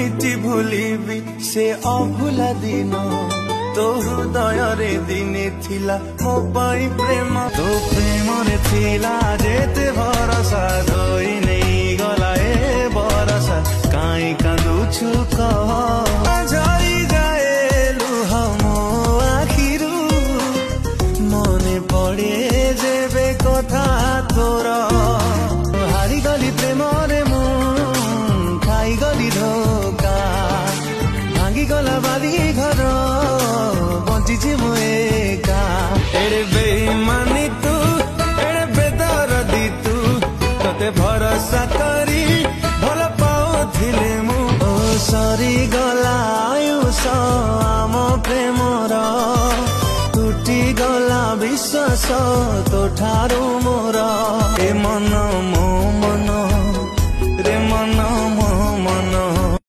केमिति भूलिबी से अभुला दिन तो हृदय रे दिने थिला मो पाई प्रेम तो प्रेम रे थिला जेते भरोसा धोई नहीं गला ए बरसा काई कांदुछु कह झरी जाए लुह मो आखिरु मने पड़े जेबे कथा तोर हारी गली प्रेम रे मु खाई गली धोका भांगी गला बाली घर बंची मु एका एड़े बेईमानी तू एड़े बेदरदी तू तते भरोसा करी भल पाउथिले मु ओ सरी गला आयुष आम प्रेमर टूटी गला विश्वास तो ठारू मोर ए मन मो मन